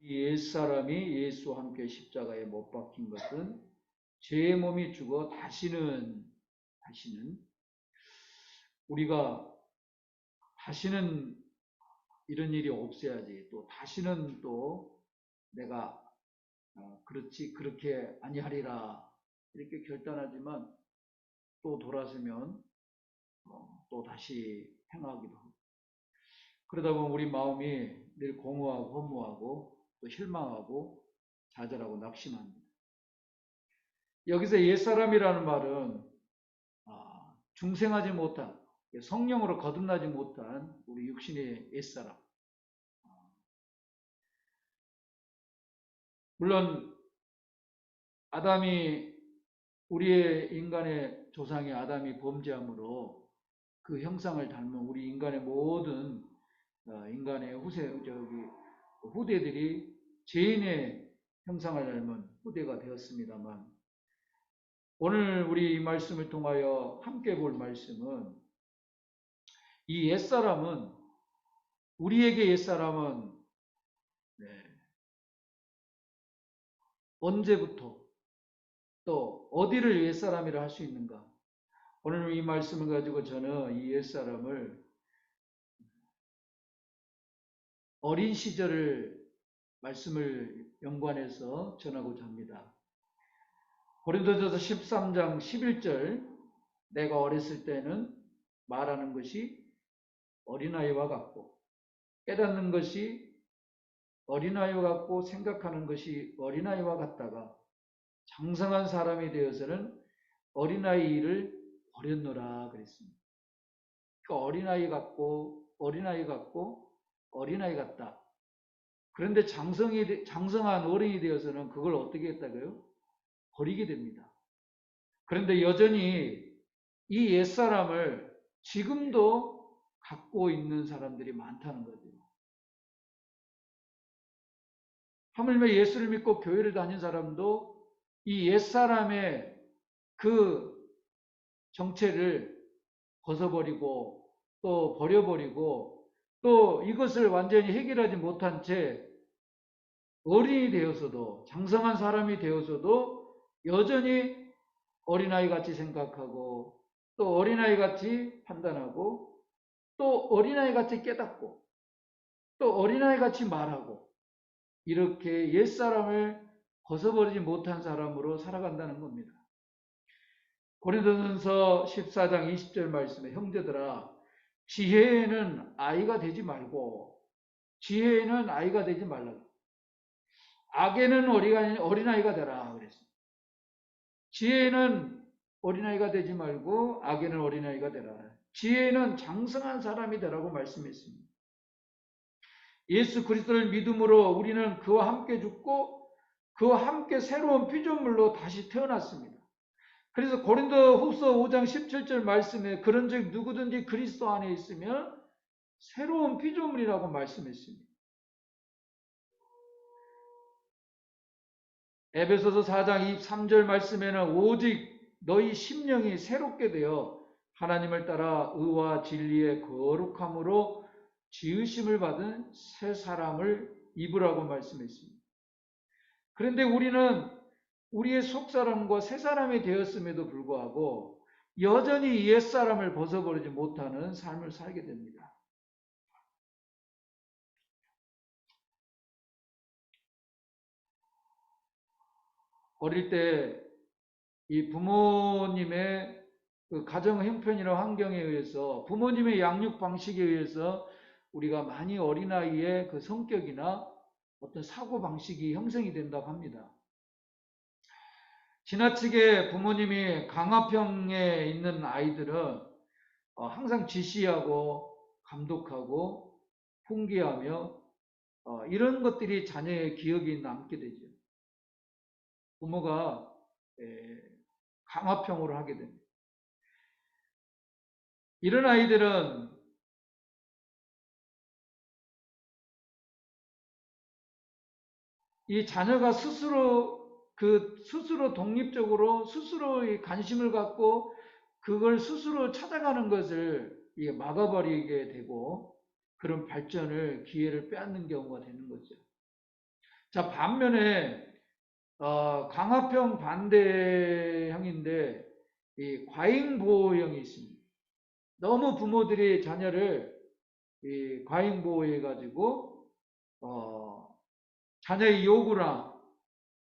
이 옛사람이 예수와 함께 십자가에 못 박힌 것은 죄의 몸이 죽어 다시는 우리가 다시는 이런 일이 없어야지, 또 다시는 또 내가 그렇지 그렇게 아니하리라 이렇게 결단하지만 또 돌아서면 또 다시 행하기도 하고, 그러다 보면 우리 마음이 늘 공허하고 허무하고 또 실망하고 좌절하고 낙심합니다. 여기서 옛사람이라는 말은 중생하지 못한, 성령으로 거듭나지 못한 우리 육신의 옛사람. 물론 아담이, 우리의 인간의 조상의 아담이 범죄함으로 그 형상을 닮은 우리 인간의 모든 인간의 후대들이 죄인의 형상을 닮은 후대가 되었습니다만, 오늘 우리 이 말씀을 통하여 함께 볼 말씀은, 이 옛사람은, 우리에게 옛사람은 언제부터 또 어디를 옛사람이라 할 수 있는가? 오늘 이 말씀을 가지고 저는 이 옛사람을 어린 시절을 말씀을 연관해서 전하고자 합니다. 고린도전서 13장 11절, 내가 어렸을 때는 말하는 것이 어린아이와 같고 깨닫는 것이 어린아이와 같고 생각하는 것이 어린아이와 같다가 장성한 사람이 되어서는 어린아이 일을 버렸노라 그랬습니다. 그러니까 어린아이 같고 어린아이 같다. 그런데 장성한 어른이 되어서는 그걸 어떻게 했다고요? 버리게 됩니다. 그런데 여전히 이 옛사람을 지금도 갖고 있는 사람들이 많다는 거죠. 하물며 예수를 믿고 교회를 다닌 사람도 이 옛사람의 그 정체를 벗어버리고 또 버려버리고 또 이것을 완전히 해결하지 못한 채 어린이 되어서도, 장성한 사람이 되어서도 여전히 어린아이 같이 생각하고 또 어린아이 같이 판단하고 또 어린아이 같이 깨닫고 또 어린아이 같이 말하고, 이렇게 옛사람을 벗어버리지 못한 사람으로 살아간다는 겁니다. 고린도전서 14장 20절 말씀에, 형제들아 지혜에는 아이가 되지 말고, 지혜에는 아이가 되지 말라고, 악에는 어린아이가 되라 그랬습니다. 지혜에는 어린아이가 되지 말고 악에는 어린아이가 되라. 지혜에는 장성한 사람이 되라고 말씀했습니다. 예수 그리스도를 믿음으로 우리는 그와 함께 죽고 그와 함께 새로운 피조물로 다시 태어났습니다. 그래서 고린도후서 5장 17절 말씀에, 그런즉 누구든지 그리스도 안에 있으면 새로운 피조물이라고 말씀했습니다. 에베소서 4장 23절 말씀에는 오직 너희 심령이 새롭게 되어 하나님을 따라 의와 진리의 거룩함으로 지으심을 받은 새 사람을 입으라고 말씀했습니다. 그런데 우리는 우리의 속사람과 새사람이 되었음에도 불구하고 여전히 옛사람을 벗어버리지 못하는 삶을 살게 됩니다. 어릴 때 이 부모님의 그 가정 형편이나 환경에 의해서, 부모님의 양육 방식에 의해서 우리가 많이 어린아이의 그 성격이나 어떤 사고 방식이 형성이 된다고 합니다. 지나치게 부모님이 강압형에 있는 아이들은 항상 지시하고 감독하고 훈계하며 이런 것들이 자녀의 기억에 남게 되죠. 부모가 강압형으로 하게 됩니다. 이런 아이들은 이 자녀가 스스로 독립적으로 스스로의 관심을 갖고 그걸 스스로 찾아가는 것을 막아버리게 되고, 그런 기회를 빼앗는 경우가 되는 거죠. 자, 반면에 강압형 반대형인데 이 과잉보호형이 있습니다. 너무 부모들이 자녀를 이 과잉보호해 가지고 자녀의 요구나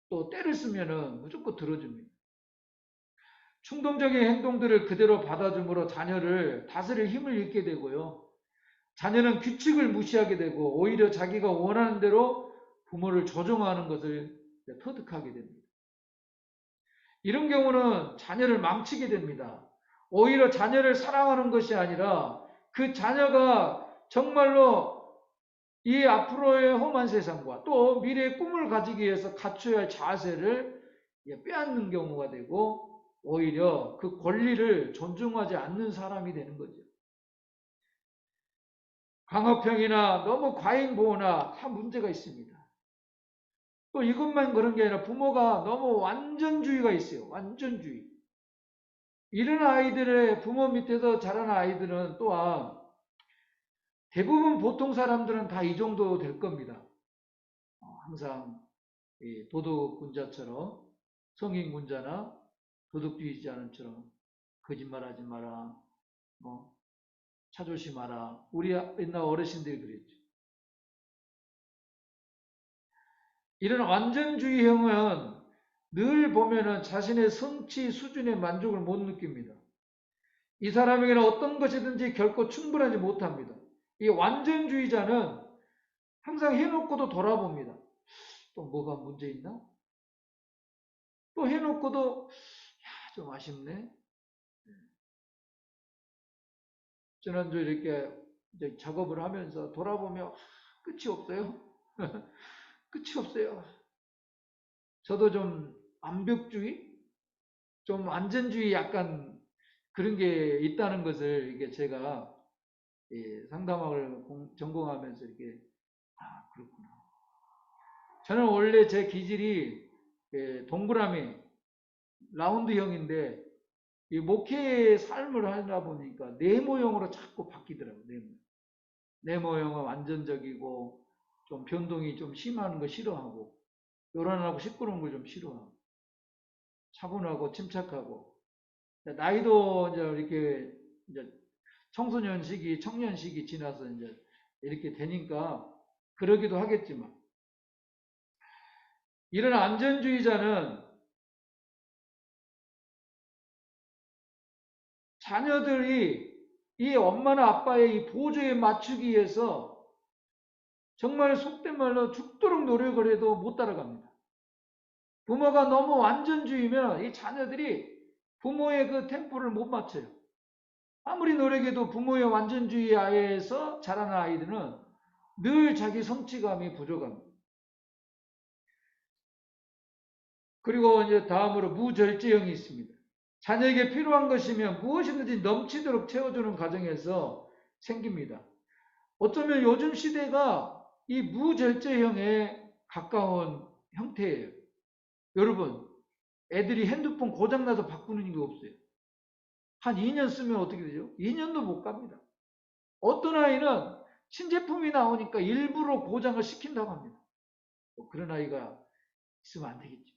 또 때를 쓰면은 무조건 들어줍니다. 충동적인 행동들을 그대로 받아줌으로 자녀를 다스릴 힘을 잃게 되고요. 자녀는 규칙을 무시하게 되고 오히려 자기가 원하는 대로 부모를 조종하는 것을 터득하게 됩니다. 이런 경우는 자녀를 망치게 됩니다. 오히려 자녀를 사랑하는 것이 아니라 그 자녀가 정말로 이 앞으로의 험한 세상과 또 미래의 꿈을 가지기 위해서 갖춰야 할 자세를 빼앗는 경우가 되고 오히려 그 권리를 존중하지 않는 사람이 되는 거죠. 강압형이나 너무 과잉보호나 다 문제가 있습니다. 또 이것만 그런 게 아니라 부모가 너무 완전주의가 있어요. 완전주의. 이런 아이들의 부모 밑에서 자란 아이들은 또한 대부분 보통 사람들은 다 이 정도 될 겁니다. 항상 도덕군자처럼 성인군자나 도덕주의자처럼 거짓말하지 마라, 차조심하라. 우리 옛날 어르신들이 그랬죠. 이런 완전주의형은 늘 보면은 자신의 성취 수준의 만족을 못 느낍니다. 이 사람에게는 어떤 것이든지 결코 충분하지 못합니다. 이 완전주의자는 항상 해놓고도 돌아봅니다. 또 뭐가 문제 있나? 또 해놓고도 좀 아쉽네. 지난주 이렇게 이제 작업을 하면서 돌아보면 끝이 없어요. 끝이 없어요. 저도 좀 완벽주의, 좀 안전주의 약간 그런 게 있다는 것을 이게 제가 상담학을 전공하면서 이렇게 그렇구나. 저는 원래 제 기질이 동그라미 라운드형인데 이 목회의 삶을 하다 보니까 네모형으로 자꾸 바뀌더라고요. 네모형은 완전적이고 좀 변동이 좀 심한 거 싫어하고 요란하고 시끄러운 걸 좀 싫어하고 차분하고 침착하고 나이도 이제 이렇게 이제 청소년 시기, 청년 시기 지나서 이제 이렇게 되니까 그러기도 하겠지만 이런 안전주의자는 자녀들이 이 엄마나 아빠의 이 보조에 맞추기 위해서 정말 속된 말로 죽도록 노력을 해도 못 따라갑니다. 부모가 너무 완전주의면 이 자녀들이 부모의 그 템포를 못 맞춰요. 아무리 노력해도 부모의 완전주의 하에서 자라는 아이들은 늘 자기 성취감이 부족합니다. 그리고 이제 다음으로 무절제형이 있습니다. 자녀에게 필요한 것이면 무엇이든지 넘치도록 채워주는 과정에서 생깁니다. 어쩌면 요즘 시대가 이 무절제형에 가까운 형태예요. 여러분, 애들이 핸드폰 고장나서 바꾸는 게 없어요. 한 2년 쓰면 어떻게 되죠? 2년도 못 갑니다. 어떤 아이는 신제품이 나오니까 일부러 고장을 시킨다고 합니다. 그런 아이가 있으면 안 되겠죠.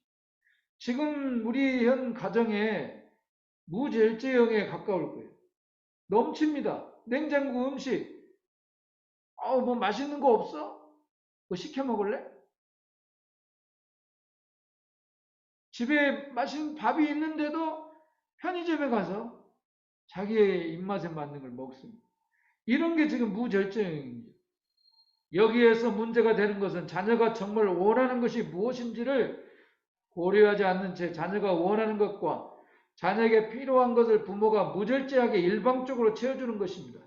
지금 우리 현 가정에 무절제형에 가까울 거예요. 넘칩니다. 냉장고 음식. 뭐 맛있는 거 없어? 뭐 시켜 먹을래? 집에 맛있는 밥이 있는데도 편의점에 가서 자기의 입맛에 맞는 걸 먹습니다. 이런 게 지금 무절제형입니다. 여기에서 문제가 되는 것은 자녀가 정말 원하는 것이 무엇인지를 고려하지 않는 채 자녀가 원하는 것과 자녀에게 필요한 것을 부모가 무절제하게 일방적으로 채워주는 것입니다.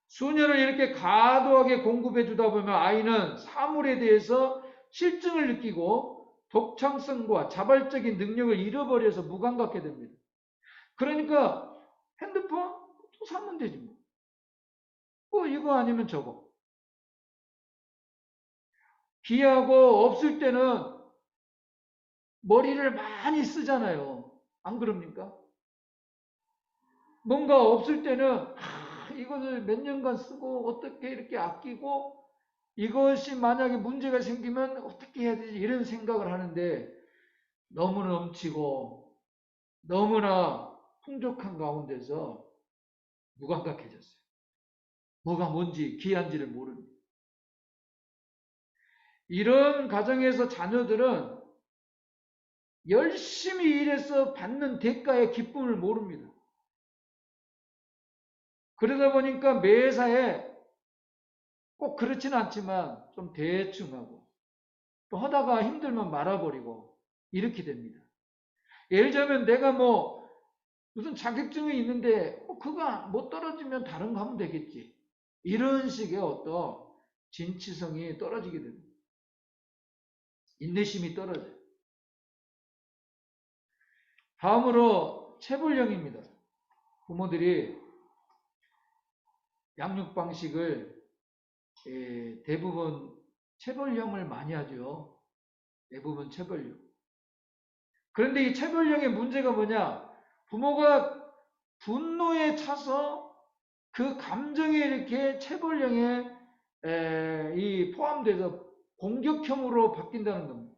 수년을 이렇게 과도하게 공급해 주다 보면 아이는 사물에 대해서 실증을 느끼고 독창성과 자발적인 능력을 잃어버려서 무감각하게 됩니다. 그러니까 핸드폰 또 사면 되지 뭐. 이거 아니면 저거. 귀하고 없을 때는 머리를 많이 쓰잖아요. 안 그럽니까? 뭔가 없을 때는 이것을 몇 년간 쓰고 어떻게 이렇게 아끼고 이것이 만약에 문제가 생기면 어떻게 해야 되지? 이런 생각을 하는데 너무 넘치고 너무나 풍족한 가운데서 무감각해졌어요. 뭐가 뭔지 귀한지를 모릅니다. 이런 가정에서 자녀들은 열심히 일해서 받는 대가의 기쁨을 모릅니다. 그러다 보니까 매사에 꼭 그렇지는 않지만 좀 대충 하고 또 하다가 힘들면 말아버리고 이렇게 됩니다. 예를 들자면 내가 뭐 무슨 자격증이 있는데 그거 못 떨어지면 다른 거 하면 되겠지. 이런 식의 어떤 진취성이 떨어지게 됩니다. 인내심이 떨어져요. 다음으로 체벌령입니다. 부모들이 양육 방식을 대부분 체벌령을 많이 하죠. 대부분 체벌령. 그런데 이 체벌령의 문제가 뭐냐? 부모가 분노에 차서 그 감정에 이렇게 체벌령에 이 포함돼서 공격형으로 바뀐다는 겁니다.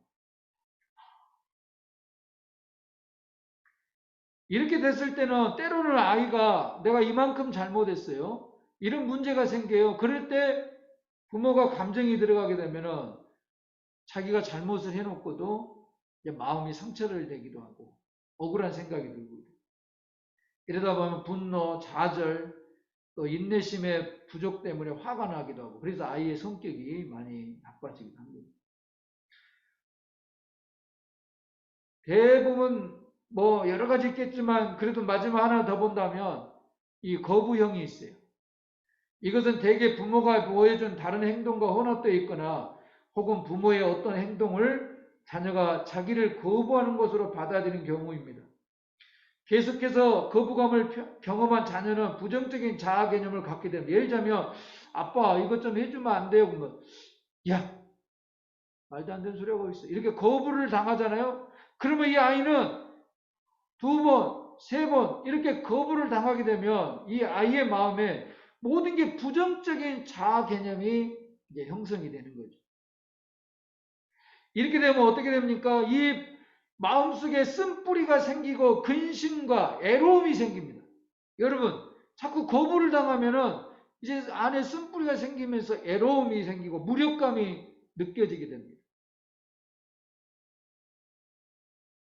이렇게 됐을 때는 때로는 아이가 내가 이만큼 잘못했어요. 이런 문제가 생겨요. 그럴 때 부모가 감정이 들어가게 되면은 자기가 잘못을 해놓고도 이제 마음이 상처를 내기도 하고 억울한 생각이 들고 이러다 보면 분노, 좌절, 또 인내심의 부족 때문에 화가 나기도 하고 그래서 아이의 성격이 많이 나빠지기도 합니다. 대부분 뭐 여러 가지 있겠지만 그래도 마지막 하나 더 본다면 이 거부형이 있어요. 이것은 대개 부모가 보여준 다른 행동과 혼합되어 있거나 혹은 부모의 어떤 행동을 자녀가 자기를 거부하는 것으로 받아들이는 경우입니다. 계속해서 거부감을 경험한 자녀는 부정적인 자아 개념을 갖게 됩니다. 예를 들자면 아빠 이것 좀 해주면 안 돼요? 그러면 야 말도 안 되는 소리 하고 있어. 이렇게 거부를 당하잖아요. 그러면 이 아이는 두 번, 세 번 이렇게 거부를 당하게 되면 이 아이의 마음에 모든 게 부정적인 자아 개념이 이제 형성이 되는 거죠. 이렇게 되면 어떻게 됩니까? 이 마음속에 쓴뿌리가 생기고 근심과 애로움이 생깁니다. 여러분, 자꾸 거부를 당하면은 이제 안에 쓴뿌리가 생기면서 애로움이 생기고 무력감이 느껴지게 됩니다.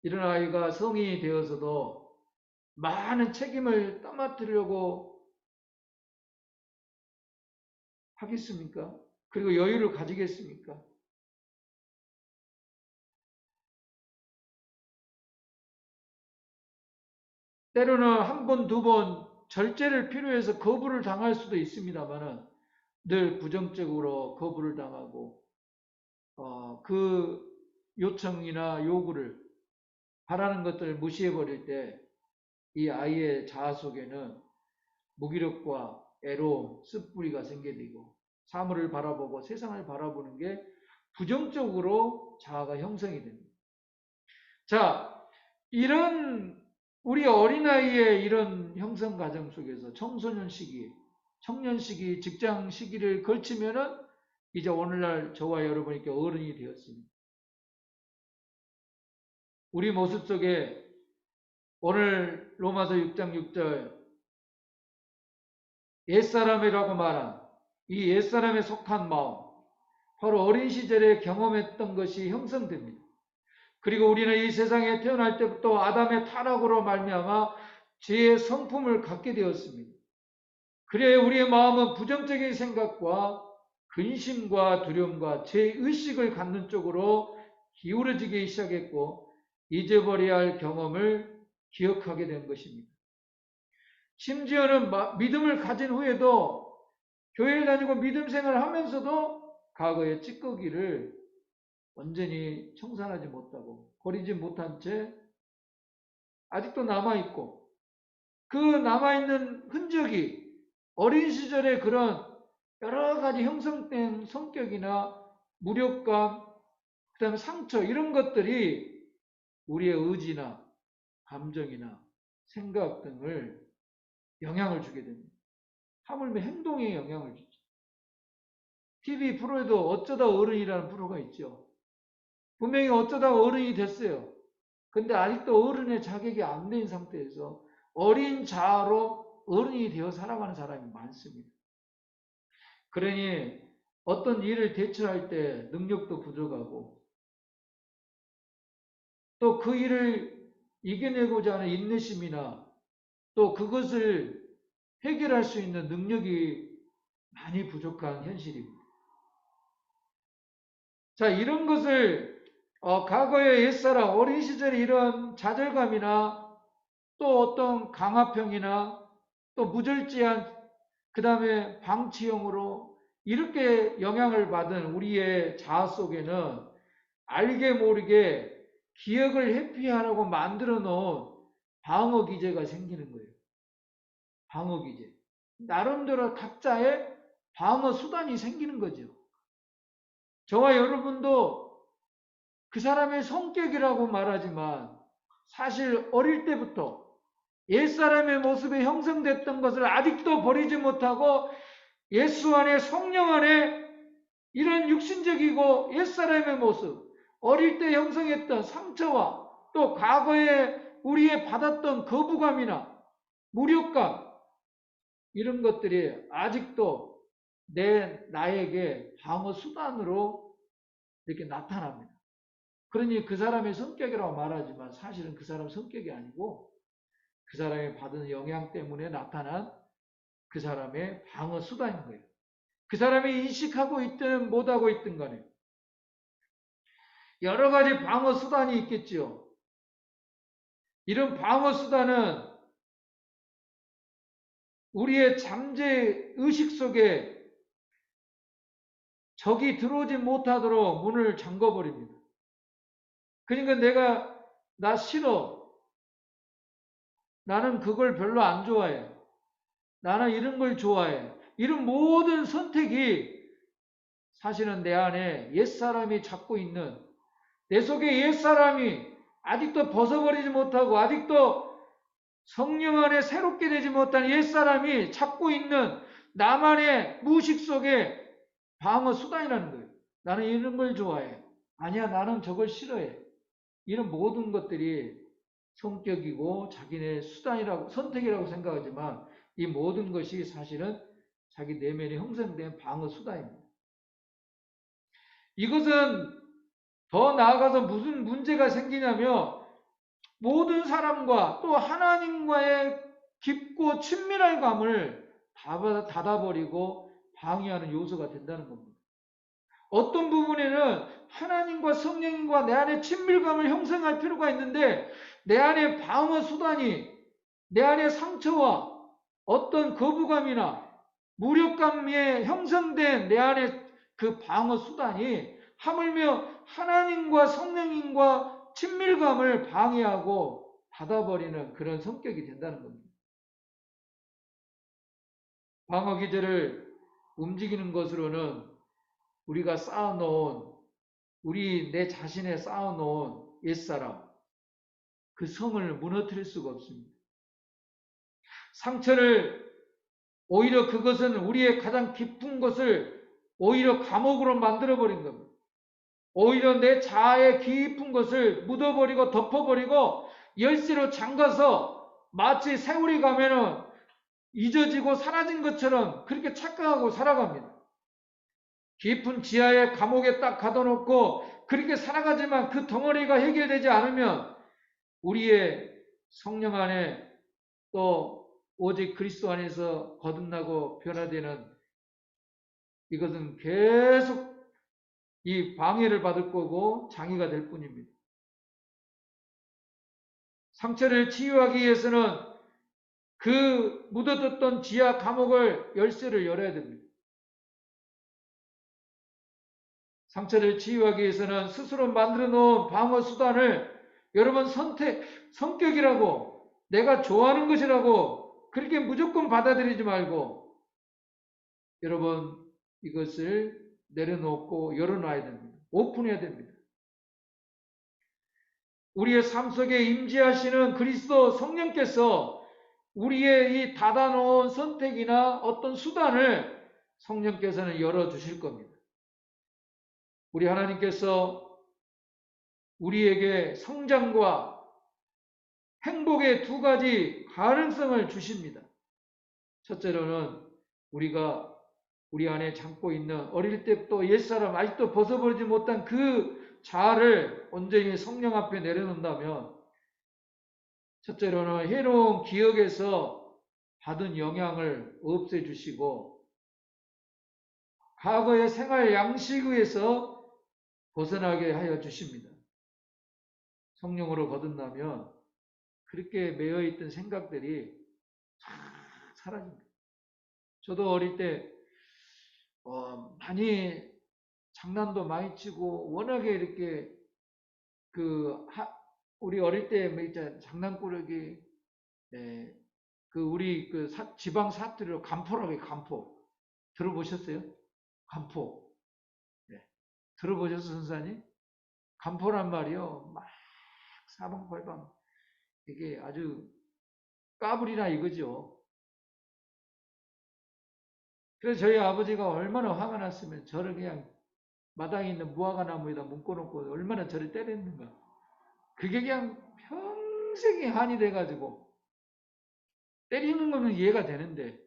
이런 아이가 성인이 되어서도 많은 책임을 떠맡으려고 하겠습니까? 그리고 여유를 가지겠습니까? 때로는 한 번, 두 번 절제를 필요해서 거부를 당할 수도 있습니다만은 늘 부정적으로 거부를 당하고 그 요청이나 요구를 바라는 것들을 무시해 버릴 때 이 아이의 자아 속에는 무기력과 애로움, 쓴뿌리가 생겨지고 사물을 바라보고 세상을 바라보는 게 부정적으로 자아가 형성이 됩니다. 자, 이런 우리 어린아이의 이런 형성 과정 속에서 청소년 시기, 청년 시기, 직장 시기를 걸치면은 이제 오늘날 저와 여러분이 이렇게 어른이 되었습니다. 우리 모습 속에 오늘 로마서 6장 6절 옛사람이라고 말한 이 옛사람에 속한 마음, 바로 어린 시절에 경험했던 것이 형성됩니다. 그리고 우리는 이 세상에 태어날 때부터 아담의 타락으로 말미암아 죄의 성품을 갖게 되었습니다. 그래 우리의 마음은 부정적인 생각과 근심과 두려움과 죄의식을 갖는 쪽으로 기울어지기 시작했고 잊어버려야 할 경험을 기억하게 된 것입니다. 심지어는 믿음을 가진 후에도 교회를 다니고 믿음 생활을 하면서도 과거의 찌꺼기를 완전히 청산하지 못하고 버리지 못한 채 아직도 남아있고 그 남아있는 흔적이 어린 시절의 그런 여러 가지 형성된 성격이나 무력감, 그 다음에 상처 이런 것들이 우리의 의지나 감정이나 생각 등을 영향을 주게 됩니다. 하물며 행동에 영향을 주죠. TV 프로에도 어쩌다 어른이라는 프로가 있죠. 분명히 어쩌다 어른이 됐어요. 근데 아직도 어른의 자격이 안 된 상태에서 어린 자아로 어른이 되어 살아가는 사람이 많습니다. 그러니 어떤 일을 대처할 때 능력도 부족하고 또 그 일을 이겨내고자 하는 인내심이나 또 그것을 해결할 수 있는 능력이 많이 부족한 현실입니다. 자, 이런 것을 과거의 옛사람 어린 시절에 이런 좌절감이나 또 어떤 강압형이나 또 무절제한 그 다음에 방치형으로 이렇게 영향을 받은 우리의 자아 속에는 알게 모르게 기억을 회피하라고 만들어 놓은 방어 기제가 생기는 거예요. 방어 기제. 나름대로 각자의 방어 수단이 생기는 거죠. 저와 여러분도 그 사람의 성격이라고 말하지만 사실 어릴 때부터 옛사람의 모습에 형성됐던 것을 아직도 버리지 못하고 예수 안에 성령 안에 이런 육신적이고 옛사람의 모습, 어릴 때 형성했던 상처와 또 과거에 우리의 받았던 거부감이나 무력감 이런 것들이 아직도 나에게 방어 수단으로 이렇게 나타납니다. 그러니 그 사람의 성격이라고 말하지만 사실은 그 사람 성격이 아니고 그 사람이 받은 영향 때문에 나타난 그 사람의 방어 수단인 거예요. 그 사람이 인식하고 있든 못하고 있든 간에 여러 가지 방어 수단이 있겠죠. 이런 방어 수단은 우리의 잠재 의식 속에 적이 들어오지 못하도록 문을 잠궈버립니다. 그러니까 나 싫어. 나는 그걸 별로 안 좋아해. 나는 이런 걸 좋아해. 이런 모든 선택이 사실은 내 안에 옛사람이 잡고 있는 내 속에 옛사람이 아직도 벗어버리지 못하고 아직도 성령 안에 새롭게 되지 못한 옛사람이 찾고 있는 나만의 무의식 속에 방어 수단이라는 거예요. 나는 이런 걸 좋아해. 아니야, 나는 저걸 싫어해. 이런 모든 것들이 성격이고 자기네 수단이라고 선택이라고 생각하지만 이 모든 것이 사실은 자기 내면에 형성된 방어 수단입니다. 이것은 더 나아가서 무슨 문제가 생기냐면 모든 사람과 또 하나님과의 깊고 친밀한 감을 닫아버리고 방해하는 요소가 된다는 겁니다. 어떤 부분에는 하나님과 성령과 내 안에 친밀감을 형성할 필요가 있는데 내 안에 방어 수단이 내 안에 상처와 어떤 거부감이나 무력감에 형성된 내 안에 그 방어 수단이 하물며 하나님과 성령님과 친밀감을 방해하고 닫아버리는 그런 성격이 된다는 겁니다. 방어 기제를 움직이는 것으로는 우리가 쌓아놓은 내 자신에 쌓아놓은 옛사람 그 성을 무너뜨릴 수가 없습니다. 상처를 오히려 그것은 우리의 가장 깊은 것을 오히려 감옥으로 만들어버린 겁니다. 오히려 내 자아의 깊은 것을 묻어버리고 덮어버리고 열쇠로 잠가서 마치 세월이 가면은 잊어지고 사라진 것처럼 그렇게 착각하고 살아갑니다. 깊은 지하의 감옥에 딱 가둬놓고 그렇게 살아가지만 그 덩어리가 해결되지 않으면 우리의 성령 안에 또 오직 그리스도 안에서 거듭나고 변화되는 이것은 계속 이 방해를 받을 거고 장애가 될 뿐입니다. 상처를 치유하기 위해서는 그 묻어뒀던 지하 감옥을 열쇠를 열어야 됩니다. 상처를 치유하기 위해서는 스스로 만들어 놓은 방어 수단을 여러분 성격이라고 내가 좋아하는 것이라고 그렇게 무조건 받아들이지 말고 여러분 이것을 내려놓고 열어놔야 됩니다. 오픈해야 됩니다. 우리의 삶 속에 임재하시는 그리스도 성령께서 우리의 이 닫아놓은 선택이나 어떤 수단을 성령께서는 열어주실 겁니다. 우리 하나님께서 우리에게 성장과 행복의 두 가지 가능성을 주십니다. 첫째로는 우리가 우리 안에 참고 있는 어릴 때부터 옛사람 아직도 벗어버리지 못한 그 자아를 온전히 성령 앞에 내려놓는다면, 첫째로는 해로운 기억에서 받은 영향을 없애주시고 과거의 생활 양식에서 벗어나게 하여 주십니다. 성령으로 거듭나면 그렇게 매여있던 생각들이 다 사라집니다. 저도 어릴 때 많이 장난도 많이 치고 워낙에 이렇게 우리 어릴 때 뭐 있잖아요. 장난꾸러기, 우리 지방 사투리로 간포라고 해요. 간포. 들어보셨어요? 간포. 네. 들어보셨어요, 선사님? 간포란 말이요. 막 사방팔방 이게 아주 까불이나 이거죠. 그래서 저희 아버지가 얼마나 화가 났으면 저를 그냥 마당에 있는 무화과 나무에다 묶어놓고 얼마나 저를 때렸는가. 그게 그냥 평생이 한이 돼가지고 때리는 거는 이해가 되는데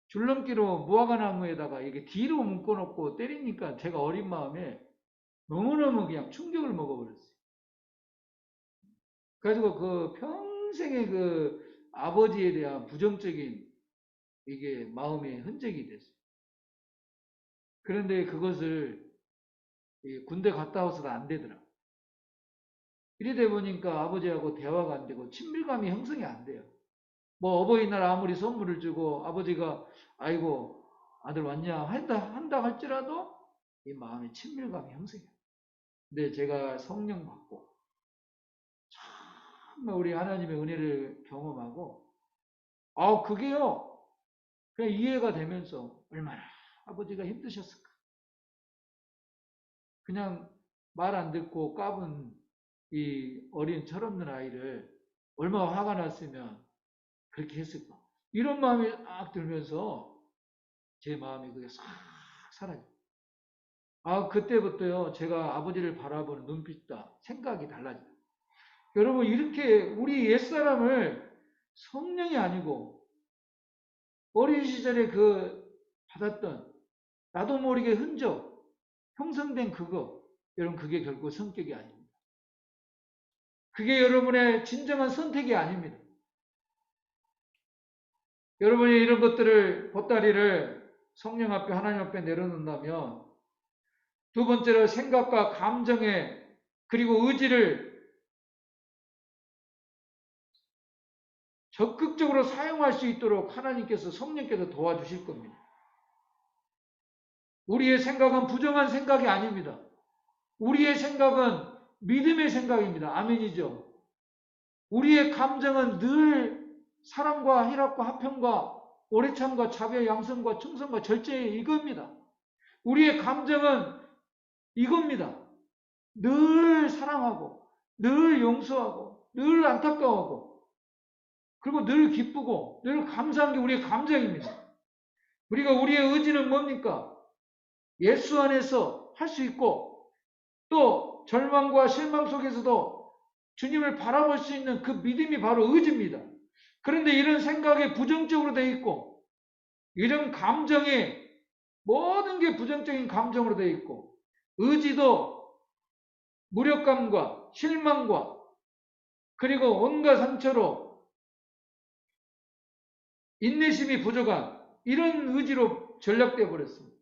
줄넘기로 무화과 나무에다가 이게 뒤로 묶어놓고 때리니까 제가 어린 마음에 너무너무 그냥 충격을 먹어버렸어요. 그래가지고 그 평생의 그 아버지에 대한 부정적인 이게 마음의 흔적이 됐어요. 그런데 그것을 군대 갔다 와서도 안 되더라. 이래 보니까 아버지하고 대화가 안 되고 친밀감이 형성이 안 돼요. 뭐 어버이날 아무리 선물을 주고 아버지가 아이고 아들 왔냐 한다 할지라도 이 마음의 친밀감이 형성이 안 돼요. 근데 제가 성령 받고 정말 우리 하나님의 은혜를 경험하고 그게요 그냥 이해가 되면서 얼마나 아버지가 힘드셨을까. 그냥 말 안 듣고 까분 이 어린 철없는 아이를 얼마나 화가 났으면 그렇게 했을까. 이런 마음이 딱 들면서 제 마음이 그게 싹 사라져요. 그때부터요 제가 아버지를 바라보는 눈빛과 생각이 달라져요. 여러분 이렇게 우리 옛사람을 성령이 아니고 어린 시절에 받았던 나도 모르게 흔적 형성된 여러분 그게 결코 성격이 아닙니다. 그게 여러분의 진정한 선택이 아닙니다. 여러분이 이런 것들을 보따리를 성령 앞에 하나님 앞에 내려놓는다면 두 번째로 생각과 감정에 그리고 의지를 적극적으로 사용할 수 있도록 하나님께서 성령께서 도와주실 겁니다. 우리의 생각은 부정한 생각이 아닙니다. 우리의 생각은 믿음의 생각입니다. 아멘이죠. 우리의 감정은 늘 사랑과 희락과 화평과 오래참과 자비와 양성과 충성과 절제의 이겁니다. 우리의 감정은 이겁니다. 늘 사랑하고 늘 용서하고 늘 안타까워하고 그리고 늘 기쁘고 늘 감사한 게 우리의 감정입니다. 우리가 우리의 의지는 뭡니까? 예수 안에서 할 수 있고 또 절망과 실망 속에서도 주님을 바라볼 수 있는 그 믿음이 바로 의지입니다. 그런데 이런 생각이 부정적으로 되어 있고 이런 감정이 모든 게 부정적인 감정으로 되어 있고 의지도 무력감과 실망과 그리고 온갖 상처로 인내심이 부족한 이런 의지로 전락되어 버렸습니다.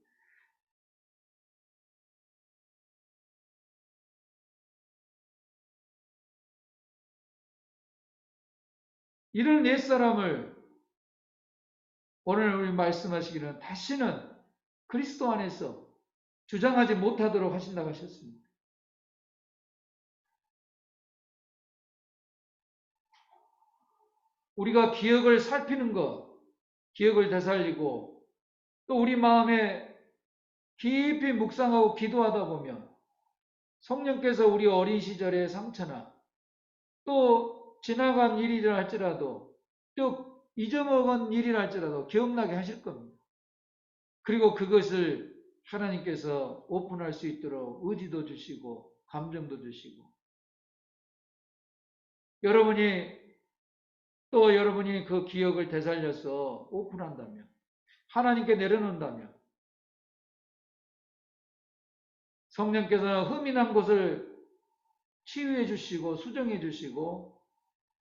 이런 옛사람을 오늘 우리 말씀하시기는 다시는 그리스도 안에서 주장하지 못하도록 하신다고 하셨습니다. 우리가 기억을 살피는 것, 기억을 되살리고 또 우리 마음에 깊이 묵상하고 기도하다 보면 성령께서 우리 어린 시절의 상처나 또 지나간 일이라 할지라도 또 잊어먹은 일이라 할지라도 기억나게 하실 겁니다. 그리고 그것을 하나님께서 오픈할 수 있도록 의지도 주시고 감정도 주시고, 여러분이 그 기억을 되살려서 오픈한다면, 하나님께 내려놓는다면, 성령께서 흠이 난 곳을 치유해 주시고 수정해 주시고,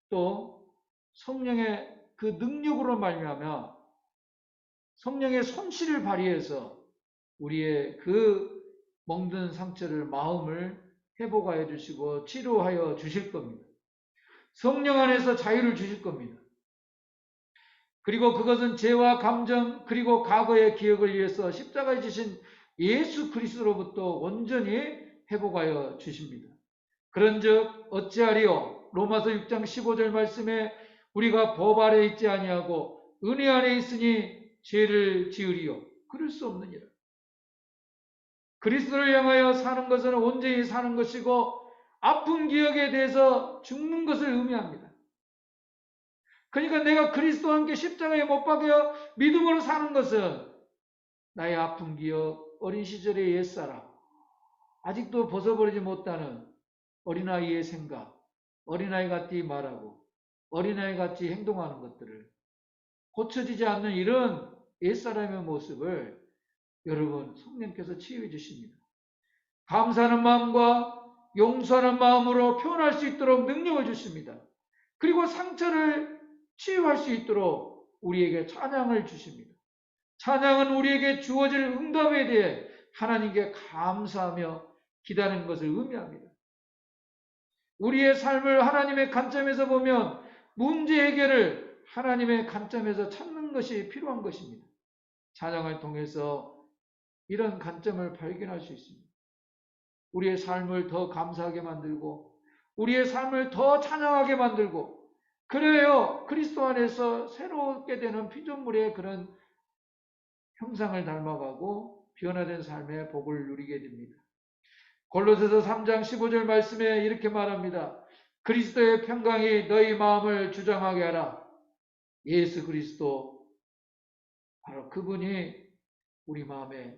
또 성령의 그 능력으로 말미암아 성령의 손실을 발휘해서 우리의 그 멍든 상처를, 마음을 회복하여 주시고 치료하여 주실 겁니다. 성령 안에서 자유를 주실 겁니다. 그리고 그것은 죄와 감정 그리고 과거의 기억을 위해서 십자가에 지신 예수 그리스도로부터 온전히 회복하여 주십니다. 그런즉 어찌하리요? 로마서 6장 15절 말씀에 우리가 법 아래 있지 아니하고 은혜 안에 있으니 죄를 지으리요? 그럴 수 없느니라. 그리스도를 향하여 사는 것은 온전히 사는 것이고 아픈 기억에 대해서 죽는 것을 의미합니다. 그러니까 내가 그리스도와 함께 십자가에 못 박여 믿음으로 사는 것은 나의 아픈 기억, 어린 시절의 옛사람, 아직도 벗어버리지 못하는 어린아이의 생각, 어린아이 같이 말하고 어린아이 같이 행동하는 것들을, 고쳐지지 않는 이런 옛사람의 모습을 여러분 성령께서 치유해 주십니다. 감사하는 마음과 용서하는 마음으로 표현할 수 있도록 능력을 주십니다. 그리고 상처를 치유할 수 있도록 우리에게 찬양을 주십니다. 찬양은 우리에게 주어질 응답에 대해 하나님께 감사하며 기다리는 것을 의미합니다. 우리의 삶을 하나님의 관점에서 보면 문제 해결을 하나님의 관점에서 찾는 것이 필요한 것입니다. 찬양을 통해서 이런 관점을 발견할 수 있습니다. 우리의 삶을 더 감사하게 만들고 우리의 삶을 더 찬양하게 만들고, 그래요 그리스도 안에서 새롭게 되는 피조물의 그런 형상을 닮아가고 변화된 삶의 복을 누리게 됩니다. 골로새서 3장 15절 말씀에 이렇게 말합니다. 그리스도의 평강이 너희 마음을 주장하게 하라. 예수 그리스도, 바로 그분이 우리 마음에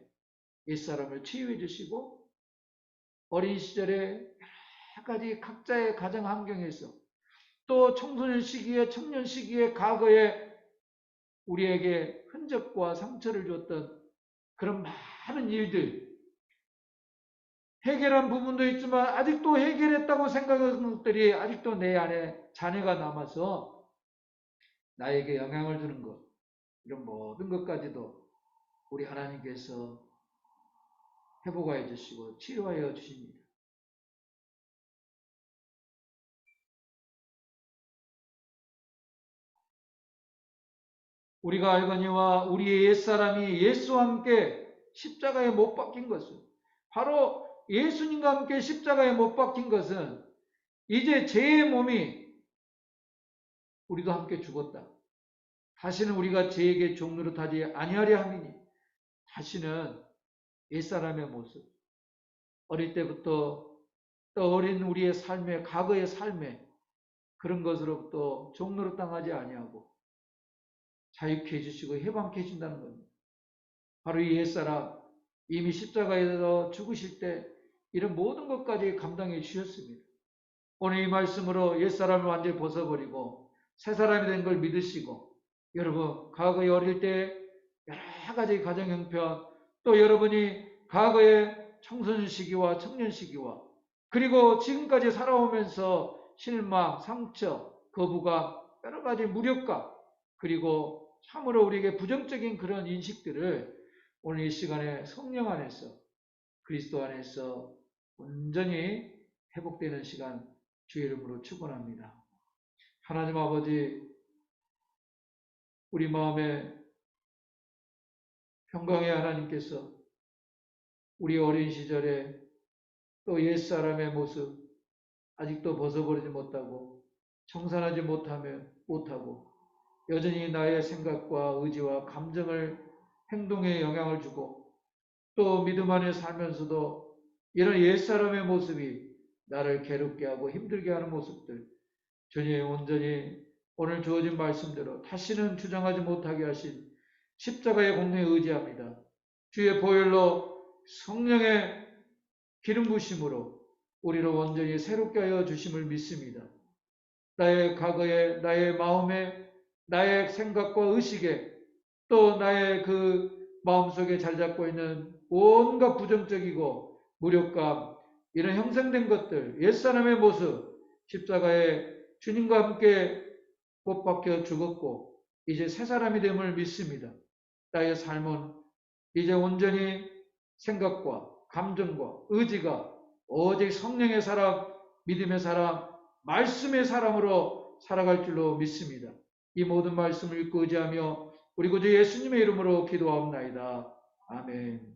옛사람을 치유해 주시고 어린 시절에 여러 가지 각자의 가정 환경에서 또 청소년 시기에, 청년 시기에 과거에 우리에게 흔적과 상처를 줬던 그런 많은 일들, 해결한 부분도 있지만 아직도 해결했다고 생각하는 것들이 아직도 내 안에 잔해가 남아서 나에게 영향을 주는 것, 이런 모든 것까지도 우리 하나님께서 회복하여 주시고 치료하여 주십니다. 우리가 알거니와 우리의 옛사람이 예수와 함께 십자가에 못 박힌 것은, 바로 예수님과 함께 십자가에 못 박힌 것은 이제 죄의 몸이, 우리도 함께 죽었다. 다시는 우리가 죄에게 종노릇하지 아니하려 함이니, 다시는 옛사람의 모습, 어릴 때부터 떠어린 우리의 삶의, 과거의 삶에 그런 것으로부터 종노릇 당하지 아니하고 자유케 해주시고 해방케 해준다는 겁니다. 바로 이 옛사람, 이미 십자가에서 죽으실 때 이런 모든 것까지 감당해 주셨습니다. 오늘 이 말씀으로 옛사람을 완전히 벗어버리고 새 사람이 된 걸 믿으시고, 여러분 과거에 어릴 때 여러 가지 가정 형편, 또 여러분이 과거의 청소년 시기와 청년 시기와 그리고 지금까지 살아오면서 실망, 상처, 거부감, 여러 가지 무력감, 그리고 참으로 우리에게 부정적인 그런 인식들을 오늘 이 시간에 성령 안에서, 그리스도 안에서 온전히 회복되는 시간 주의 이름으로 축원합니다. 하나님 아버지, 우리 마음에 평강의 하나님께서 우리 어린 시절에 또 옛사람의 모습 아직도 벗어버리지 못하고 청산하지 못하고 여전히 나의 생각과 의지와 감정을, 행동에 영향을 주고 또 믿음 안에 살면서도 이런 옛사람의 모습이 나를 괴롭게 하고 힘들게 하는 모습들, 주님 온전히 오늘 주어진 말씀대로 다시는 주장하지 못하게 하신 십자가의 공로에 의지합니다. 주의 보혈로 성령의 기름 부심으로 우리를 온전히 새롭게 하여 주심을 믿습니다. 나의 과거에, 나의 마음에, 나의 생각과 의식에, 또 나의 그 마음속에 잘 잡고 있는 온갖 부정적이고 무력감, 이런 형성된 것들, 옛사람의 모습, 십자가에 주님과 함께 못 박혀 죽었고 이제 새 사람이 됨을 믿습니다. 나의 삶은 이제 온전히 생각과 감정과 의지가 오직 성령의 사람, 믿음의 사람, 말씀의 사람으로 살아갈 줄로 믿습니다. 이 모든 말씀을 믿고 의지하며 우리 구주 예수님의 이름으로 기도하옵나이다. 아멘.